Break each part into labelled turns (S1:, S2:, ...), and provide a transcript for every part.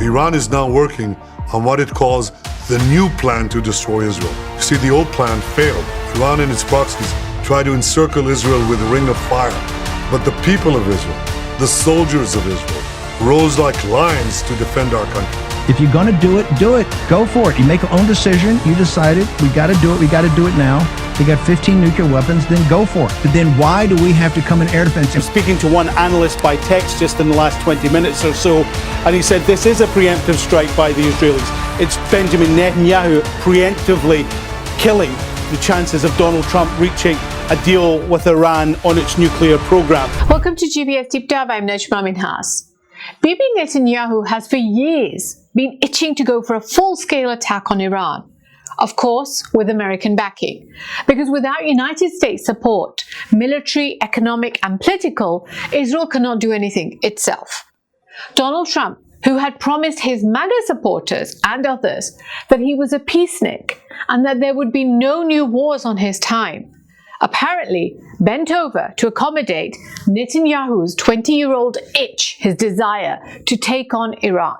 S1: Iran is now working on what it calls the new plan to destroy Israel. You see, the old plan failed. Iran and its proxies tried to encircle Israel with a ring of fire. But the people of Israel, the soldiers of Israel, rose like lions to defend our country.
S2: If you're going to do it, do it. Go for it. You make your own decision. You decided we got to do it. We got to do it now. They got 15 nuclear weapons. Then go for it. But then why do we have to come in air defense?
S3: I'm speaking to one analyst by text just in the last 20 minutes or so, and he said this is a preemptive strike by the Israelis. It's Benjamin Netanyahu preemptively killing the chances of Donald Trump reaching a deal with Iran on its nuclear program.
S4: Welcome to GBS Deep Dive. I'm Najma Minhas. Bibi Netanyahu has for years been itching to go for a full-scale attack on Iran. Of course, with American backing. Because without United States support, military, economic, and political, Israel cannot do anything itself. Donald Trump, who had promised his MAGA supporters and others that he was a peacenik and that there would be no new wars on his time, apparently bent over to accommodate Netanyahu's 20-year-old itch, his desire to take on Iran.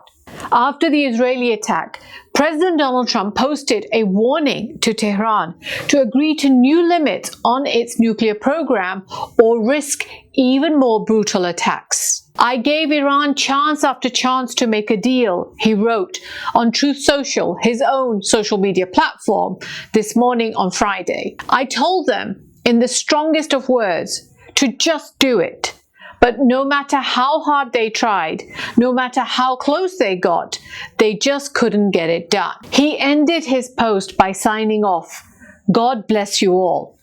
S4: After the Israeli attack, President Donald Trump posted a warning to Tehran to agree to new limits on its nuclear program or risk even more brutal attacks. I gave Iran chance after chance to make a deal, he wrote on Truth Social, his own social media platform, this morning on Friday. I told them in the strongest of words to just do it. But no matter how hard they tried, no matter how close they got, they just couldn't get it done. He ended his post by signing off, "God bless you all."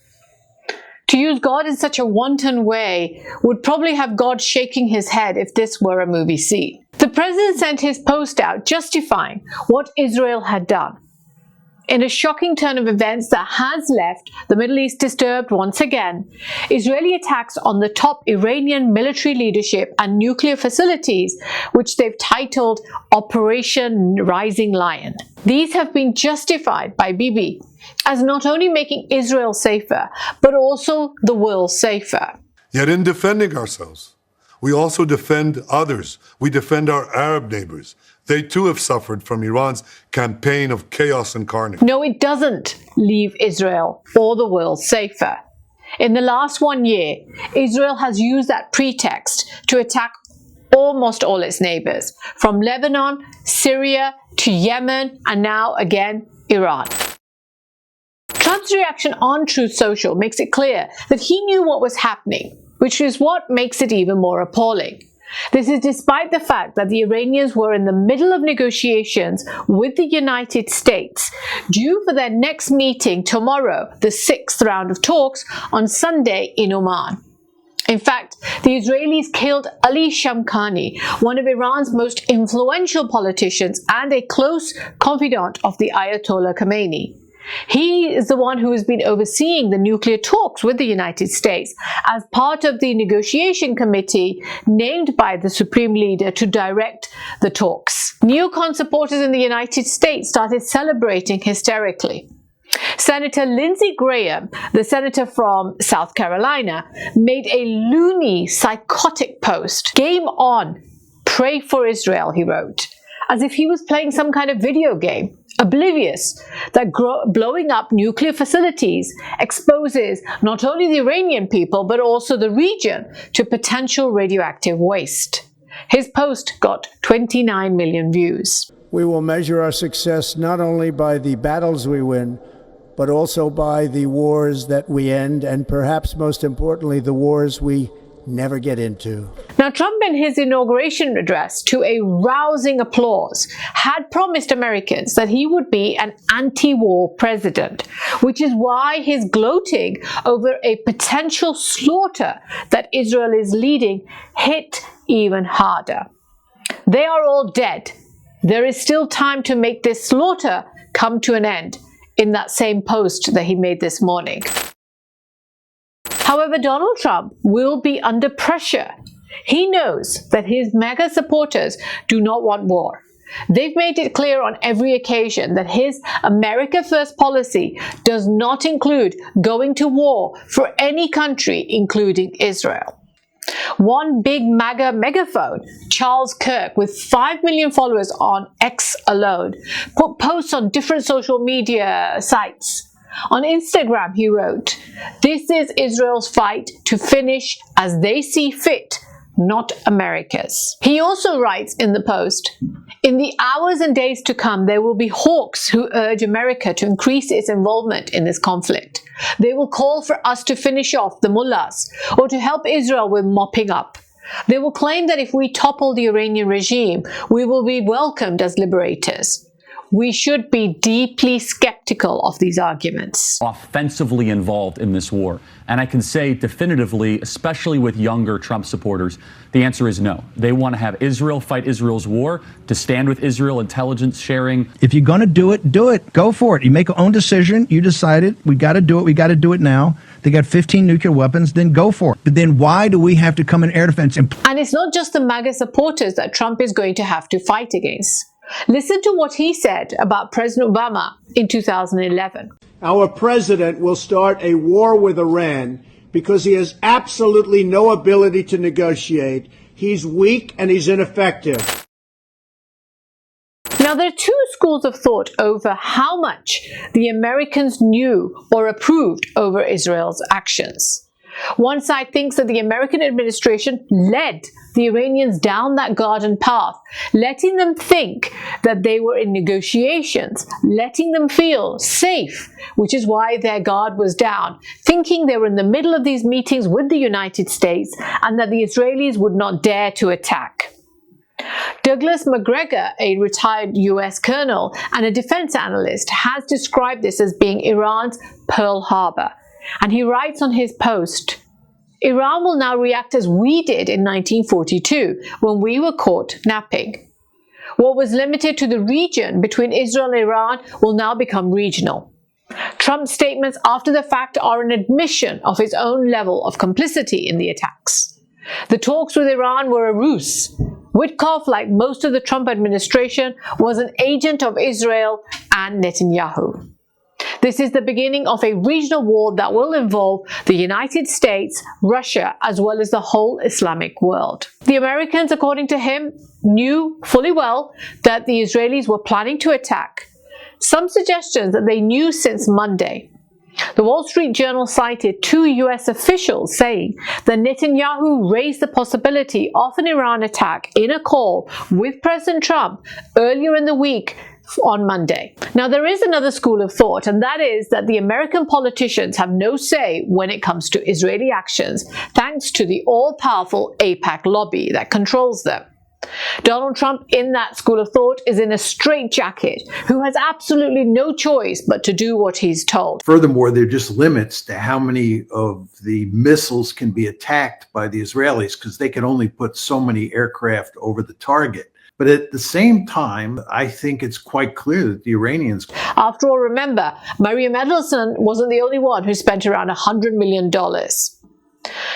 S4: To use God in such a wanton way would probably have God shaking his head if this were a movie scene. The president sent his post out justifying what Israel had done. In a shocking turn of events that has left the Middle East disturbed once again, Israeli attacks on the top Iranian military leadership and nuclear facilities, which they've titled Operation Rising Lion. These have been justified by Bibi as not only making Israel safer, but also the world safer.
S1: Yet in defending ourselves, we also defend others. We defend our Arab neighbors. They too have suffered from Iran's campaign of chaos and carnage.
S4: No, it doesn't leave Israel or the world safer. In the last 1 year, Israel has used that pretext to attack almost all its neighbors, from Lebanon, Syria, to Yemen, and now again, Iran. Trump's reaction on Truth Social makes it clear that he knew what was happening, which is what makes it even more appalling. This is despite the fact that the Iranians were in the middle of negotiations with the United States, due for their next meeting tomorrow, the 6th round of talks, on Sunday in Oman. In fact, the Israelis killed Ali Shamkhani, one of Iran's most influential politicians and a close confidant of the Ayatollah Khamenei. He is the one who has been overseeing the nuclear talks with the United States as part of the negotiation committee named by the Supreme Leader to direct the talks. Neocon supporters in the United States started celebrating hysterically. Senator Lindsey Graham, the senator from South Carolina, made a loony, psychotic post. "Game on. Pray for Israel," he wrote, as if he was playing some kind of video game. Oblivious that blowing up nuclear facilities exposes not only the Iranian people but also the region to potential radioactive waste. His post got 29 million views.
S5: We will measure our success not only by the battles we win, but also by the wars that we end, and perhaps most importantly, the wars we never get into.
S4: Now, Trump in his inauguration address, to a rousing applause, had promised Americans that he would be an anti-war president, which is why his gloating over a potential slaughter that Israel is leading hit even harder. They are all dead. There is still time to make this slaughter come to an end, in that same post that he made this morning. However, Donald Trump will be under pressure. He knows that his MAGA supporters do not want war. They've made it clear on every occasion that his America First policy does not include going to war for any country, including Israel. One big MAGA megaphone, Charles Kirk, with 5 million followers on X alone, put posts on different social media sites. On Instagram, he wrote, "This is Israel's fight to finish as they see fit, not America's." He also writes in the post, "In the hours and days to come, there will be hawks who urge America to increase its involvement in this conflict. They will call for us to finish off the mullahs or to help Israel with mopping up. They will claim that if we topple the Iranian regime, we will be welcomed as liberators. We should be deeply skeptical of these arguments."
S6: Offensively involved in this war. And I can say definitively, especially with younger Trump supporters, the answer is no. They want to have Israel fight Israel's war, to stand with Israel, intelligence sharing.
S2: If you're going to do it, do it. Go for it. You make your own decision. You decided we got to do it. We got to do it now. They got 15 nuclear weapons. Then go for it. But then why do we have to come in air defense?
S4: And it's not just the MAGA supporters that Trump is going to have to fight against. Listen to what he said about President Obama in 2011.
S5: Our president will start a war with Iran because he has absolutely no ability to negotiate. He's weak and he's ineffective.
S4: Now, there are two schools of thought over how much the Americans knew or approved over Israel's actions. One side thinks that the American administration led the Iranians down that garden path, letting them think that they were in negotiations, letting them feel safe, which is why their guard was down, thinking they were in the middle of these meetings with the United States and that the Israelis would not dare to attack. Douglas McGregor, a retired US colonel and a defense analyst, has described this as being Iran's Pearl Harbor. And he writes on his post, "Iran will now react as we did in 1942 when we were caught napping. What was limited to the region between Israel and Iran will now become regional." Trump's statements after the fact are an admission of his own level of complicity in the attacks. The talks with Iran were a ruse. Witkoff, like most of the Trump administration, was an agent of Israel and Netanyahu. This is the beginning of a regional war that will involve the United States, Russia, as well as the whole Islamic world. The Americans, according to him, knew fully well that the Israelis were planning to attack. Some suggestions that they knew since Monday. The Wall Street Journal cited two US officials saying that Netanyahu raised the possibility of an Iran attack in a call with President Trump earlier in the week on Monday. Now, there is another school of thought, and that is that the American politicians have no say when it comes to Israeli actions, thanks to the all-powerful AIPAC lobby that controls them. Donald Trump, in that school of thought, is in a straitjacket, who has absolutely no choice but to do what he's told.
S7: Furthermore, there are just limits to how many of the missiles can be attacked by the Israelis, because they can only put so many aircraft over the target. But at the same time, I think it's quite clear that the Iranians...
S4: After all, remember, Maria Mendelsohn wasn't the only one who spent around $100 million.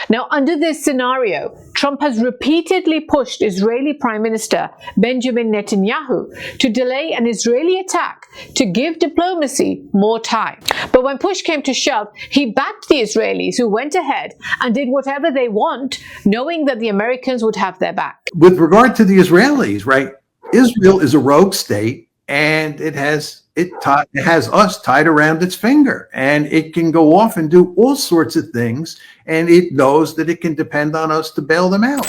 S4: Now, under this scenario, Trump has repeatedly pushed Israeli Prime Minister Benjamin Netanyahu to delay an Israeli attack to give diplomacy more time. But when push came to shove, he backed the Israelis, who went ahead and did whatever they want, knowing that the Americans would have their back.
S7: With regard to the Israelis, right, Israel is a rogue state, and it has us tied around its finger, and it can go off and do all sorts of things, and it knows that it can depend on us to bail them out.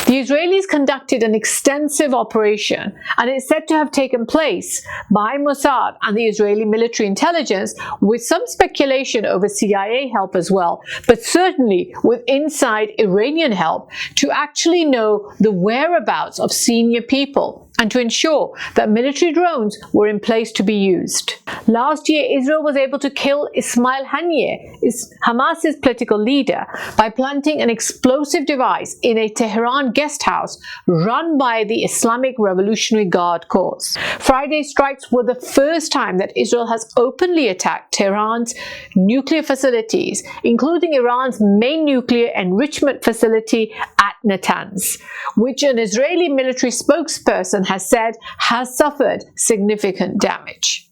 S4: The Israelis conducted an extensive operation, and it's said to have taken place by Mossad and the Israeli military intelligence, with some speculation over CIA help as well, but certainly with inside Iranian help, to actually know the whereabouts of senior people and to ensure that military drones were in place to be used. Last year, Israel was able to kill Ismail Haniyeh, Hamas's political leader, by planting an explosive device in a Tehran guest house run by the Islamic Revolutionary Guard Corps. Friday's strikes were the first time that Israel has openly attacked Tehran's nuclear facilities, including Iran's main nuclear enrichment facility at Natanz, which an Israeli military spokesperson has said has suffered significant damage.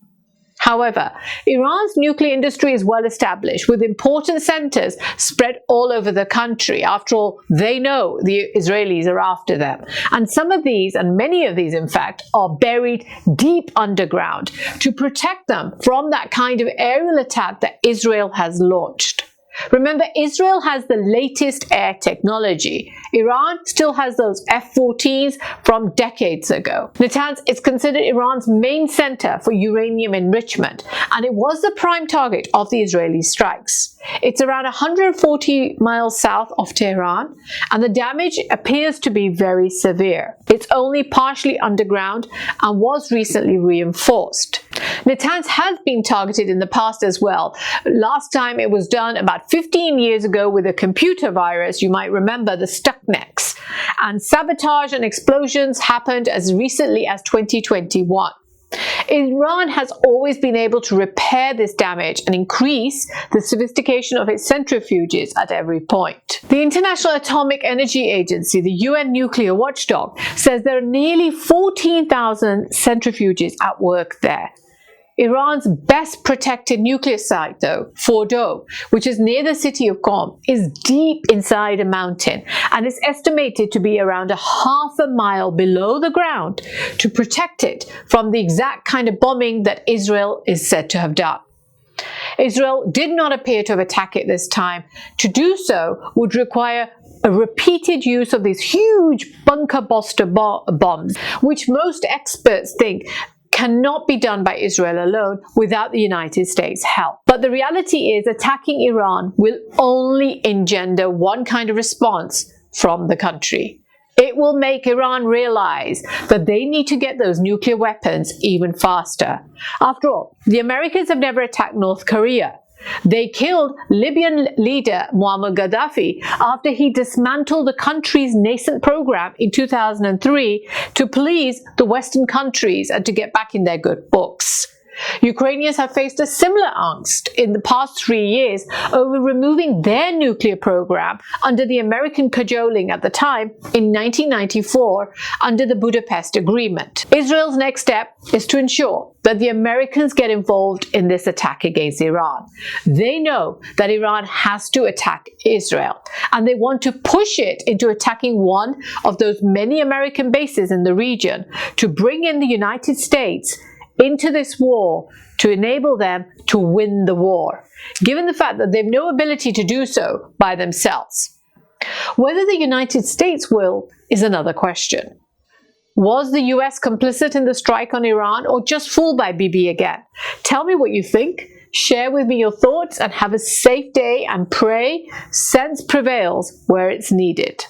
S4: However, Iran's nuclear industry is well established, with important centers spread all over the country. After all, they know the Israelis are after them. And some of these, and many of these in fact, are buried deep underground to protect them from that kind of aerial attack that Israel has launched. Remember, Israel has the latest air technology. Iran still has those F-14s from decades ago. Natanz is considered Iran's main center for uranium enrichment, and it was the prime target of the Israeli strikes. It's around 140 miles south of Tehran, and the damage appears to be very severe. It's only partially underground and was recently reinforced. Natanz has been targeted in the past as well. Last time it was done about 15 years ago with a computer virus, you might remember the Stuxnets. And sabotage and explosions happened as recently as 2021. Iran has always been able to repair this damage and increase the sophistication of its centrifuges at every point. The International Atomic Energy Agency, the UN nuclear watchdog, says there are nearly 14,000 centrifuges at work there. Iran's best protected nuclear site, though, Fordow, which is near the city of Qom, is deep inside a mountain and is estimated to be around a half a mile below the ground to protect it from the exact kind of bombing that Israel is said to have done. Israel did not appear to have attacked it this time. To do so would require a repeated use of these huge bunker buster bombs, which most experts think cannot be done by Israel alone without the United States' help. But the reality is attacking Iran will only engender one kind of response from the country. It will make Iran realize that they need to get those nuclear weapons even faster. After all, the Americans have never attacked North Korea. They killed Libyan leader Muammar Gaddafi after he dismantled the country's nascent program in 2003 to please the Western countries and to get back in their good books. Ukrainians have faced a similar angst in the past 3 years over removing their nuclear program under the American cajoling at the time in 1994 under the Budapest Agreement. Israel's next step is to ensure that the Americans get involved in this attack against Iran. They know that Iran has to attack Israel, and they want to push it into attacking one of those many American bases in the region to bring in the United States into this war to enable them to win the war, given the fact that they have no ability to do so by themselves. Whether the United States will is another question. Was the US complicit in the strike on Iran, or just fooled by Bibi again? Tell me what you think. Share with me your thoughts and have a safe day, and pray sense prevails where it's needed.